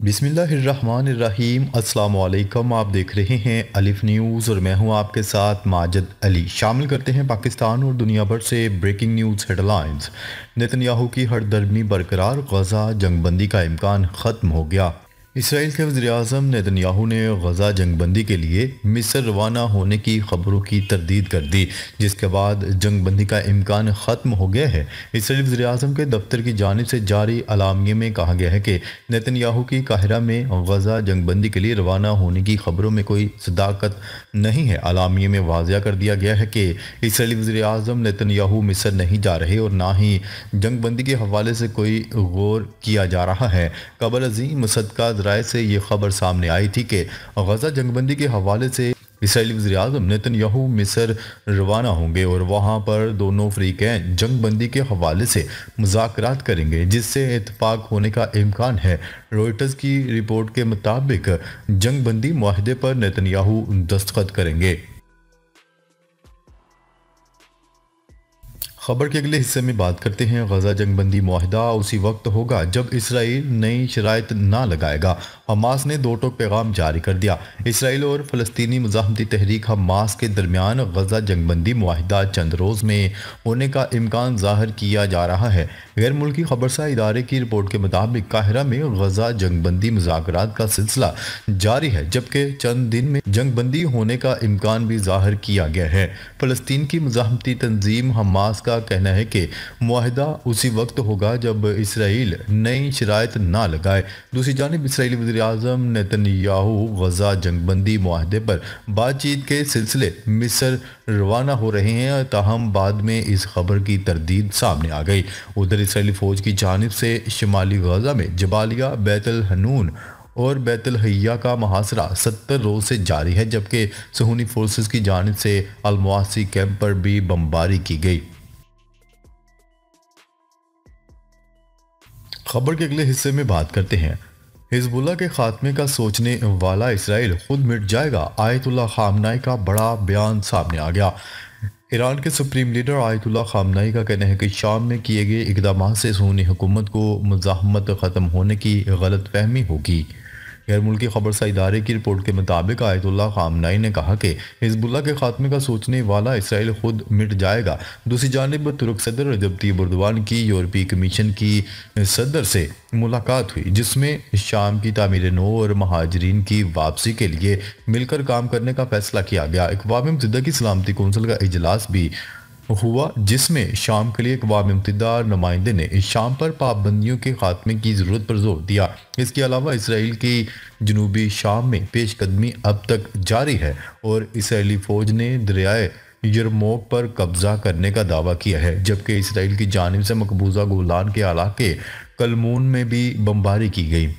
बिस्मिल्लाहिर्रहमानिर्रहीम। अस्सलाम वालेकुम। आप देख रहे हैं अलिफ न्यूज़ और मैं हूं आपके साथ माजिद अली। शामिल करते हैं पाकिस्तान और दुनिया भर से ब्रेकिंग न्यूज़ हेडलाइंस। नेतन्याहू की हरदर्मी बरकरार, गज़ा जंगबंदी का इम्कान ख़त्म हो गया। इसराइल के वज़ीर-ए-आज़म नेतन्याहू ने गज़ा जंगबंदी के लिए मिस्र रवाना होने की खबरों की तरदीद कर दी, जिसके बाद जंगबंदी का इम्कान ख़त्म हो गया है। इसराइली वज़ीर-ए-आज़म के दफ्तर की जानिब से जारी अलामिये में कहा गया है कि नेतन्याहू की काहिरा में गज़ा जंगबंदी के लिए रवाना होने की खबरों में कोई सदाकत नहीं है। अलामिये में वाज़िया कर दिया गया है कि इसराइली वज़ीर-ए-आज़म नेतन्याहू मिस्र नहीं जा रहे और ना ही जंगबंदी के हवाले से कोई गौर किया जा रहा है। कबल अज़ीम मुसद्दक़ा ज़राए से ये खबर सामने आई थी कि गज़ा जंगबंदी के हवाले से इसराइली वज़ीर-ए-आज़म नेतन्याहू मिस्र रवाना होंगे और वहाँ पर दोनों फ़रीक़ैन जंगबंदी के हवाले से मुज़ाकरात करेंगे, जिससे इत्तफ़ाक़ होने का इम्कान है। रॉयटर्स की रिपोर्ट के मुताबिक जंगबंदी मुआहदे पर नेतन्याहू दस्तखत करेंगे। खबर के अगले हिस्से में बात करते हैं। गज़ा जंगबंदी मुआहदा उसी वक्त होगा जब इसराइल नई शराइत ना लगाएगा। हमास ने दो टोक पैगाम जारी कर दिया। इसराइल और फ़लस्तीनी मुज़ाहमती तहरीक हमास के दरमियान गज़ा जंगबंदी मुआहदा चंद रोज़ में होने का इम्कान ज़ाहिर किया जा रहा है। गैर मुल्की खबरसां इदारे की रिपोर्ट के मुताबिक काहिरा में गज़ा जंगबंदी मुज़ाकरात का सिलसिला जारी है, जबकि चंद दिन में जंगबंदी होने का इम्कान भी ज़ाहिर किया गया है। फ़लस्तीन की मुज़ाहमती तंजीम हमास का कहना है कि मुआहदा उसी वक्त होगा जब इसराइल नई शराइत ना लगाए। दूसरी जानिब इसराइली वज़ीर-ए-आज़म नेतन्याहू गज़ा जंगबंदी मुआहदे पर बातचीत के सिलसिले मिस्र रवाना हो रहे हैं, ताहम बाद में इस खबर की तरदीद सामने आ गई। उधर इसराइली फ़ौज की जानिब से शिमाली गज़ा में जबालिया, बैतुल हनून और बैतुल हय्या का मुहासरा 70 रोज़ से जारी है, जबकि सहूनी फोर्सेस की जानिब से अल-मुआसी कैंप पर भी बमबारी की गई। खबर के अगले हिस्से में बात करते हैं। हिजबुल्लाह के खात्मे का सोचने वाला इसराइल खुद मिट जाएगा। आयतुल्लाह खामनाई का बड़ा बयान सामने आ गया। ईरान के सुप्रीम लीडर आयतुल्लाह खामनाई का कहना है कि शाम में किए गए इक़दामात से सुन्नी हुकूमत को मुज़ाहमत ख़त्म होने की गलत फहमी होगी। गैर मुल्की खबरसां इदारे की रिपोर्ट के मुताबिक आयतुल्लाह खामनाई ने कहा कि हिजबुल्लाह के खात्मे का सोचने वाला इसराइल खुद मिट जाएगा। दूसरी जानिब तुर्क सदर रजब तय्यिप एर्दोगान की यूरोपीय कमीशन की सदर से मुलाकात हुई, जिसमें शाम की तामीर नो और महाजरीन की वापसी के लिए मिलकर काम करने का फैसला किया गया। अक़वाम मुत्तहिदा की सलामती कौंसिल का इजलास भी हुआ, जिसमें शाम के लिए अक़वाम मुत्तहिदा नुमाइंदे ने शाम पर पाबंदियों के खात्मे की ज़रूरत पर जोर दिया। इसके अलावा इसराइल की जनूबी शाम में पेशकदमी अब तक जारी है और इसराइली फ़ौज ने दरियाए यरमोक पर कब्जा करने का दावा किया है, जबकि इसराइल की जानिब से मकबूजा गोलान के इलाके कलमून में भी बमबारी की गई।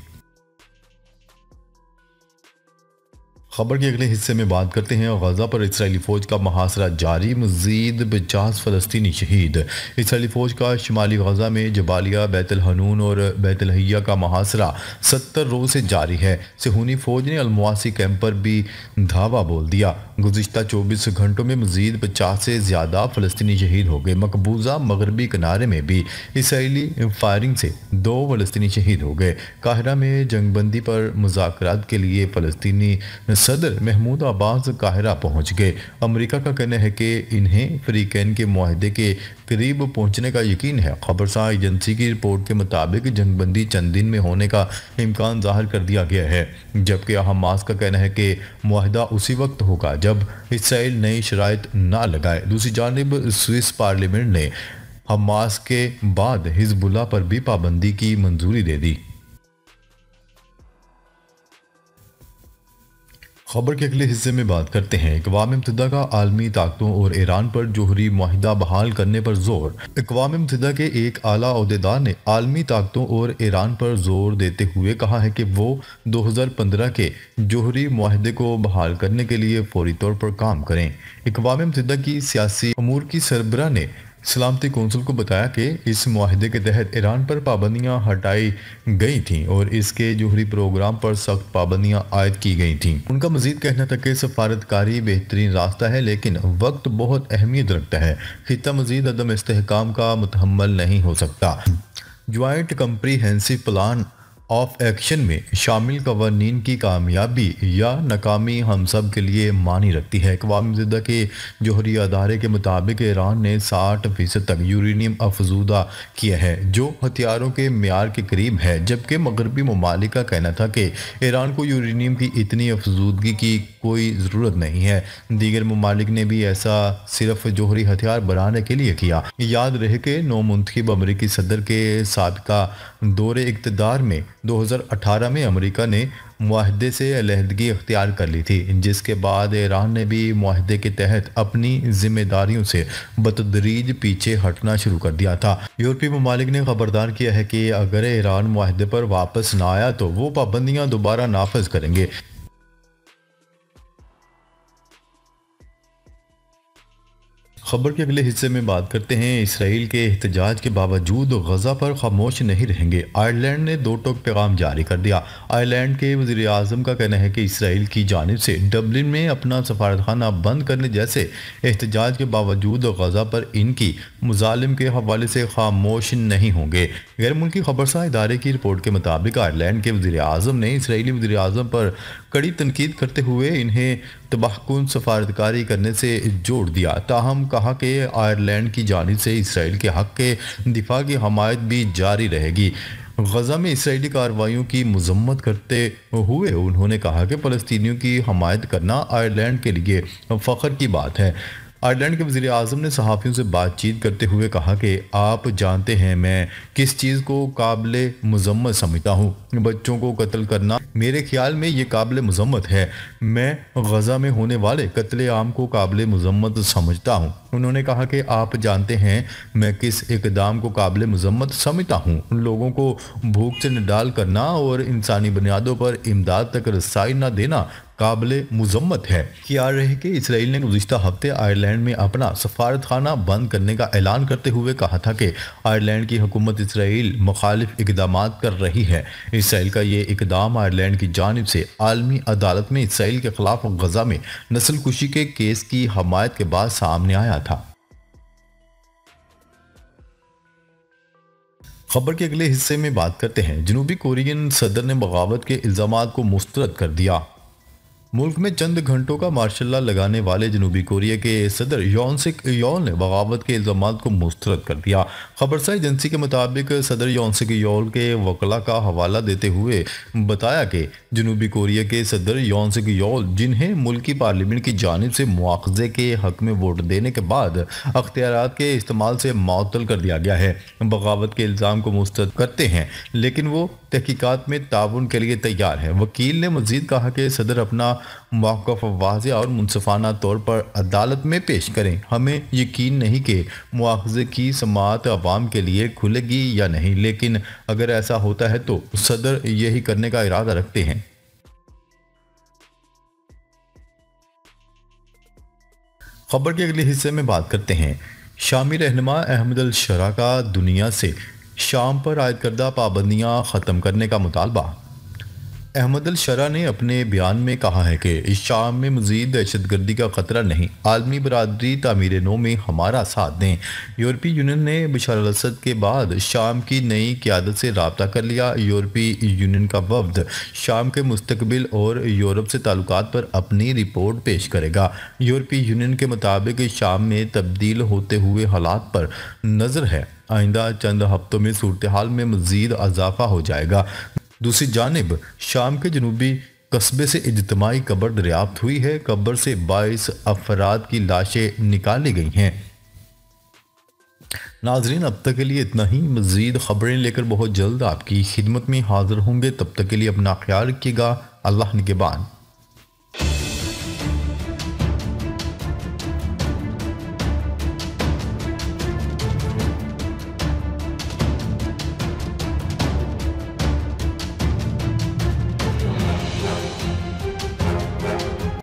खबर के अगले हिस्से में बात करते हैं। गज़ा पर इसराइली फ़ौज का मुहासरा जारी, मज़ीद 50 फ़लस्तीनी शहीद। इसराइली फ़ौज का शिमाली गज़ा में जबालिया, बैतुल हनून और बैतुल हय्या का मुहासरा 70 रोज़ से जारी है। सहूनी फ़ौज ने अल-मुआसी कैंप पर भी धावा बोल दिया। गुज़िश्ता 24 घंटों में मज़ीद 50 से ज़्यादा फ़लस्तीनी शहीद हो गए। मकबूजा मगरबी किनारे में भी इसराइली फायरिंग से 2 फ़लस्तीनी शहीद हो गए। काहिरा में जंगबंदी पर मुज़ाकरात के लिए फ़लस्तीनी सदर महमूद अब्बास काहिरा पहुंच गए। अमेरिका का कहना है कि इन्हें फ़रीक़ैन के मुआहदे के करीब पहुंचने का यकीन है। खबरसां एजेंसी की रिपोर्ट के मुताबिक जंगबंदी चंद दिन में होने का इम्कान ज़ाहिर कर दिया गया है, जबकि हमास का कहना है कि मुआहदा उसी वक्त होगा जब इसराइल नई शराइत ना लगाए। दूसरी जानिब स्विस पार्लियामेंट ने हमास के बाद हिजबुल्लाह पर भी पाबंदी की मंजूरी दे दी। खबर के अगले हिस्से में बात करते हैं। अक़वाम मुत्तहिदा का आलमी ताकतों और ईरान पर जोहरी मुआहिदा बहाल करने पर जोर। अक़वाम मुत्तहिदा के एक आला ओहदेदार ने आलमी ताकतों और ईरान पर जोर देते हुए कहा है कि वो 2015 के जोहरी मुआहिदे को बहाल करने के लिए फौरी तौर पर काम करें। अक़वाम मुत्तहिदा की सियासी अमूर की सरबराह ने सलामती कौंसिल को बताया कि इस मुआहदे के तहत ईरान पर पाबंदियां हटाई गई थीं और इसके जोहरी प्रोग्राम पर सख्त पाबंदियां आयद की गई थीं। उनका मजीद कहना था कि सफारतकारी बेहतरीन रास्ता है, लेकिन वक्त बहुत अहमियत रखता है। खित्ता मजीद अदम इस्तेहकाम का मुतहम्मल नहीं हो सकता। Joint comprehensive plan of action میں شامل قوانین کی کامیابی یا ناکامی ہم سب کے لیے معنی رکھتی ہے۔ اقوام متحدہ کے جوہری ادارے کے مطابق ایران نے 60% تک یورینیم افزودہ کیا ہے، جو ہتھیاروں کے معیار کے قریب ہے، جبکہ مغربی ممالک کا کہنا تھا کہ ایران کو یورینیم کی اتنی افزودگی کی کوئی ضرورت نہیں ہے۔ دیگر ممالک نے بھی ایسا صرف جوہری ہتھیار بنانے کے لیے کیا۔ یاد رہے کہ نو منتخب امریکی صدر کے سابقہ دور اقتدار میں 2018 میں امریکہ نے معاہدے سے علیحدگی اختیار کر لی تھی، جس کے بعد ایران نے بھی معاہدے کے تحت اپنی ذمہ داریوں سے بتدریج پیچھے ہٹنا شروع کر دیا تھا۔ یورپی ممالک نے خبردار کیا ہے کہ اگر ایران معاہدے پر واپس نہ آیا تو وہ پابندیاں دوبارہ نافذ کریں گے۔ خبر کے اگلے حصے میں بات کرتے ہیں۔ اسرائیل کے احتجاج کے باوجود غزہ پر خاموش نہیں رہیں گے، آئرلینڈ نے دو ٹوک پیغام جاری کر دیا۔ آئرلینڈ کے وزیر اعظم کا کہنا ہے کہ اسرائیل کی جانب سے ڈبلن میں اپنا سفارتخانہ بند کرنے جیسے احتجاج کے باوجود غزہ پر ان کی مظالم کے حوالے سے خاموش نہیں ہوں گے۔ غیر ملکی خبرساں ادارے کی رپورٹ کے مطابق آئرلینڈ کے وزیر اعظم نے اسرائیلی وزیر اعظم پر کڑی تنقید کرتے ہوئے انہیں تباہ کن سفارتکاری کرنے سے جوڑ دیا، تاہم کہا کہ آئرلینڈ کی جانب سے اسرائیل کے حق کے دفاع کی حمایت بھی جاری رہے گی۔ غزہ میں اسرائیلی کارروائیوں کی مذمت کرتے ہوئے انہوں نے کہا کہ فلسطینیوں کی حمایت کرنا آئرلینڈ کے لیے فخر کی بات ہے۔ آئرلینڈ کے وزیر اعظم نے صحافیوں سے بات چیت کرتے ہوئے کہا کہ آپ جانتے ہیں میں کس چیز کو قابل مذمت سمجھتا ہوں۔ بچوں کو قتل کرنا میرے خیال میں یہ قابل مذمت ہے۔ میں غزہ میں ہونے والے قتل عام کو قابل مذمت سمجھتا ہوں۔ انہوں نے کہا کہ آپ جانتے ہیں میں کس اقدام کو قابل مذمت سمجھتا ہوں۔ لوگوں کو بھوک سے نڈال کرنا اور انسانی بنیادوں پر امداد تک رسائی نہ دینا قابل مذمت ہے۔ یاد رہے کہ اسرائیل نے گزشتہ ہفتے آئرلینڈ میں اپنا سفارتخانہ بند کرنے کا اعلان کرتے ہوئے کہا تھا کہ آئرلینڈ کی حکومت اسرائیل مخالف اقدامات کر رہی ہے۔ اسرائیل کا یہ اقدام آئرلینڈ کی جانب سے عالمی عدالت میں اسرائیل کے خلاف غزہ میں نسل کشی کے کیس کی حمایت کے بعد سامنے آیا تھا۔ خبر کے اگلے حصے میں بات کرتے ہیں۔ جنوبی کورین صدر نے بغاوت کے الزامات کو مسترد کر دیا۔ ملک میں چند گھنٹوں کا مارشل لا لگانے والے جنوبی کوریا کے صدر یون سک یول نے بغاوت کے الزامات کو مسترد کر دیا۔ خبرساں ایجنسی کے مطابق صدر یون سک یول کے وکلاء کا حوالہ دیتے ہوئے بتایا کہ جنوبی کوریا کے صدر یون سک یول، جنہیں ملکی پارلیمنٹ کی جانب سے مواخذے کے حق میں ووٹ دینے کے بعد اختیارات کے استعمال سے معطل کر دیا گیا ہے، بغاوت کے الزام کو مسترد کرتے ہیں، لیکن وہ تحقیقات میں تعاون کے لیے تیار ہے۔ وکیل نے مزید کہا کہ صدر اپنا موقف واضح اور منصفانہ طور پر عدالت میں پیش کریں۔ ہمیں یقین نہیں کہ مواخذے کی سماعت عوام کے لیے کھلے گی یا نہیں، لیکن اگر ایسا ہوتا ہے تو صدر یہی کرنے کا ارادہ رکھتے ہیں۔ خبر کے اگلے حصے میں بات کرتے ہیں۔ شامی رہنما احمد الشرا کا دنیا سے شام پر عائد کردہ پابندیاں ختم کرنے کا مطالبہ۔ احمد الشرا نے اپنے بیان میں کہا ہے کہ اس شام میں مزید دہشت گردی کا خطرہ نہیں، عالمی برادری تعمیر نو میں ہمارا ساتھ دیں۔ یورپی یونین نے بشار الاسد کے بعد شام کی نئی قیادت سے رابطہ کر لیا۔ یورپی یونین کا وفد شام کے مستقبل اور یورپ سے تعلقات پر اپنی رپورٹ پیش کرے گا۔ یورپی یونین کے مطابق شام میں تبدیل ہوتے ہوئے حالات پر نظر ہے، آئندہ چند ہفتوں میں صورتحال میں مزید اضافہ ہو جائے گا۔ دوسری جانب شام کے جنوبی قصبے سے اجتماعی قبر دریافت ہوئی ہے۔ قبر سے 22 افراد کی لاشیں نکالی گئی ہیں۔ ناظرین، اب تک کے لیے اتنا ہی۔ مزید خبریں لے کر بہت جلد آپ کی خدمت میں حاضر ہوں گے۔ تب تک کے لیے اپنا خیال رکھیے گا۔ اللہ نگہبان۔